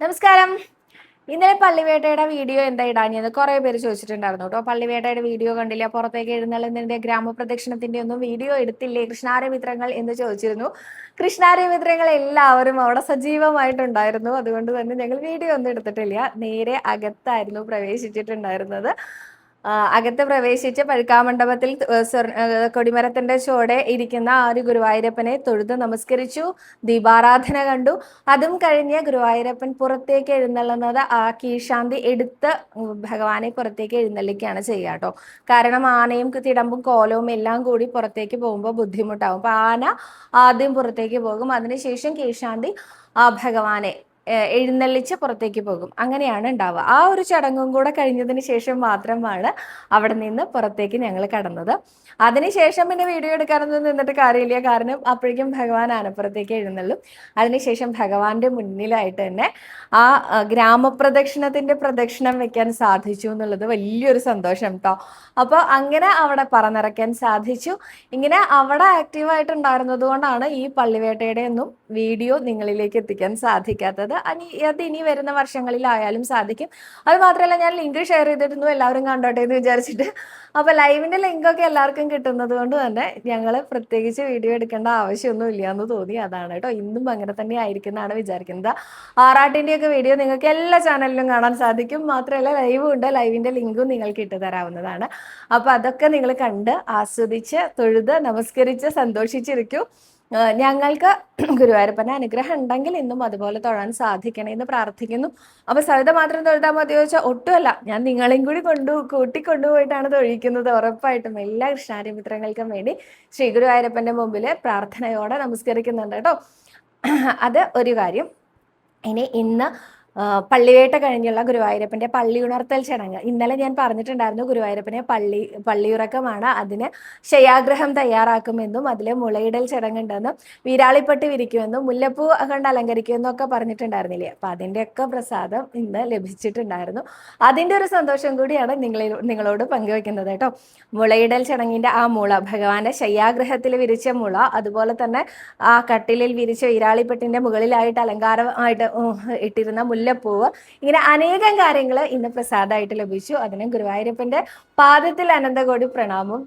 നമസ്കാരം. ഇന്നലെ പള്ളിവേട്ടയുടെ വീഡിയോ എന്താ ഇടാഞ്ഞത് കുറേ പേര് ചോദിച്ചിട്ടുണ്ടായിരുന്നു കേട്ടോ. പള്ളിവേട്ടയുടെ വീഡിയോ കണ്ടില്ല, പുറത്തേക്ക് എഴുന്നള്ളുന്നതിന്റെ ഗ്രാമപ്രദക്ഷിണത്തിന്റെ ഒന്നും വീഡിയോ എടുത്തില്ലേ, കൃഷ്ണാരമിത്രങ്ങൾ എന്ന് ചോദിച്ചിരുന്നു. കൃഷ്ണാരമിത്രങ്ങൾ എല്ലാവരും അവിടെ സജീവമായിട്ടുണ്ടായിരുന്നു. അതുകൊണ്ട് തന്നെ ഞങ്ങൾ വീഡിയോ ഒന്നും എടുത്തിട്ടില്ല. നേരെ അകത്തായിരുന്നു പ്രവേശിച്ചിട്ടുണ്ടായിരുന്നത്. അകത്ത് പ്രവേശിച്ച് പഴുക്കാമണ്ഡപത്തിൽ കൊടിമരത്തിന്റെ ചുവടെ ഇരിക്കുന്ന ആ ഒരു ഗുരുവായൂരപ്പനെ തൊഴുത് നമസ്കരിച്ചു, ദീപാരാധന കണ്ടു. അതും കഴിഞ്ഞ് ഗുരുവായൂരപ്പൻ പുറത്തേക്ക് എഴുന്നള്ളുന്നത് ആ കീഴ്ശാന്തി എടുത്ത് ഭഗവാനെ പുറത്തേക്ക് എഴുന്നള്ളിക്കുകയാണ് ചെയ്യുക കേട്ടോ. കാരണം ആനയും തിടമ്പും കോലവും എല്ലാം കൂടി പുറത്തേക്ക് പോകുമ്പോൾ ബുദ്ധിമുട്ടാവും. അപ്പൊ ആന ആദ്യം പുറത്തേക്ക് പോകും, അതിനുശേഷം കീഴ്ശാന്തി ആ ഭഗവാനെ എഴുന്നള്ളിച്ച് പുറത്തേക്ക് പോകും. അങ്ങനെയാണ് ഉണ്ടാവുക. ആ ഒരു ചടങ്ങും കൂടെ കഴിഞ്ഞതിന് ശേഷം മാത്രമാണ് അവിടെ നിന്ന് പുറത്തേക്ക് ഞങ്ങൾ കടന്നത്. അതിനുശേഷം പിന്നെ വീഡിയോ എടുക്കാനൊന്നും നിന്നിട്ട് കാര്യമില്ല. കാരണം അപ്പോഴേക്കും ഭഗവാൻ ആനപ്പുറത്തേക്ക് എഴുന്നള്ളും. അതിനുശേഷം ഭഗവാന്റെ മുന്നിലായിട്ട് തന്നെ ആ ഗ്രാമപ്രദക്ഷിണത്തിന്റെ പ്രദക്ഷിണം വെക്കാൻ സാധിച്ചു എന്നുള്ളത് വലിയൊരു സന്തോഷം കേട്ടോ. അപ്പോൾ അങ്ങനെ അവിടെ പറന്നിറക്കാൻ സാധിച്ചു. ഇങ്ങനെ അവിടെ ആക്റ്റീവായിട്ടുണ്ടായിരുന്നത് കൊണ്ടാണ് ഈ പള്ളിവേട്ടയുടെ ഒന്നും വീഡിയോ നിങ്ങളിലേക്ക് എത്തിക്കാൻ സാധിക്കാത്തത്. അത് ഇനി വരുന്ന വർഷങ്ങളിലായാലും സാധിക്കും. അത് മാത്രമല്ല, ഞാൻ ലിങ്ക് ഷെയർ ചെയ്തിരുന്നു, എല്ലാവരും കണ്ടോട്ടെ എന്ന് വിചാരിച്ചിട്ട്. അപ്പൊ ലൈവിന്റെ ലിങ്കൊക്കെ എല്ലാവർക്കും കിട്ടുന്നത് കൊണ്ട് തന്നെ ഞങ്ങൾ പ്രത്യേകിച്ച് വീഡിയോ എടുക്കേണ്ട ആവശ്യമൊന്നും ഇല്ല എന്ന് തോന്നി. അതാണ് കേട്ടോ. ഇന്നും അങ്ങനെ തന്നെ ആയിരിക്കും എന്നാണ് വിചാരിക്കുന്നത്. ആറാട്ടിന്റെ ഒക്കെ വീഡിയോ നിങ്ങൾക്ക് എല്ലാ ചാനലിലും കാണാൻ സാധിക്കും. മാത്രമല്ല ലൈവും ഉണ്ട്, ലൈവിന്റെ ലിങ്കും നിങ്ങൾക്ക് ഇട്ട് തരാവുന്നതാണ്. അപ്പൊ അതൊക്കെ നിങ്ങൾ കണ്ട് ആസ്വദിച്ച് തൊഴുത് നമസ്കരിച്ച് സന്തോഷിച്ചിരിക്കും. ഞങ്ങൾക്ക് ഗുരുവായൂരപ്പന്റെ അനുഗ്രഹം ഉണ്ടെങ്കിൽ ഇന്നും അതുപോലെ തൊഴാൻ സാധിക്കണേ എന്ന് പ്രാർത്ഥിക്കുന്നു. അപ്പൊ സവിത മാത്രം തൊഴുതാൽ മതി ചോദിച്ചാൽ ഒട്ടുമല്ല, ഞാൻ നിങ്ങളെയും കൂടി കൂട്ടിക്കൊണ്ടുപോയിട്ടാണ് തൊഴിക്കുന്നത്. ഉറപ്പായിട്ടും എല്ലാ കൃഷ്ണാരമിത്രങ്ങൾക്കും വേണ്ടി ശ്രീ ഗുരുവായൂരപ്പന്റെ മുമ്പിൽ പ്രാർത്ഥനയോടെ നമസ്കരിക്കുന്നുണ്ട് കേട്ടോ. അത് ഒരു കാര്യം. ഇന്ന് പള്ളിവേട്ട കഴിഞ്ഞുള്ള ഗുരുവായൂരപ്പന്റെ പള്ളിയുണർത്തൽ ചടങ്ങ് ഇന്നലെ ഞാൻ പറഞ്ഞിട്ടുണ്ടായിരുന്നു. ഗുരുവായൂരപ്പനെ പള്ളിയുറക്കമാണ്, അതിന് ശയാഗ്രഹം തയ്യാറാക്കുമെന്നും അതിൽ മുളയിടൽ ചടങ്ങുണ്ടെന്നും വീരാളിപ്പട്ടി വിരിക്കുമെന്നും മുല്ലപ്പൂ കൊണ്ട് അലങ്കരിക്കുമെന്നും ഒക്കെ പറഞ്ഞിട്ടുണ്ടായിരുന്നില്ലേ. അപ്പൊ അതിൻ്റെയൊക്കെ പ്രസാദം ഇന്ന് ലഭിച്ചിട്ടുണ്ടായിരുന്നു. അതിൻ്റെ ഒരു സന്തോഷം കൂടിയാണ് നിങ്ങളോട് പങ്കുവെക്കുന്നത് കേട്ടോ. മുളയിടൽ ചടങ്ങിന്റെ ആ മുള, ഭഗവാന്റെ ശയ്യാഗ്രഹത്തിൽ വിരിച്ച മുള, അതുപോലെ തന്നെ ആ കട്ടിലിൽ വിരിച്ച വീരാളിപ്പട്ടിന്റെ മുകളിലായിട്ട് അലങ്കാരമായിട്ട് ഇട്ടിരുന്ന മുല്ലപ്പൂവ്, ഇങ്ങനെ അനേകം കാര്യങ്ങൾ ഇന്ന് പ്രസാദമായിട്ട് ലഭിച്ചു. അതിന് ഗുരുവായൂരപ്പന്റെ പാദത്തിൽ അനന്തകോടി പ്രണാമം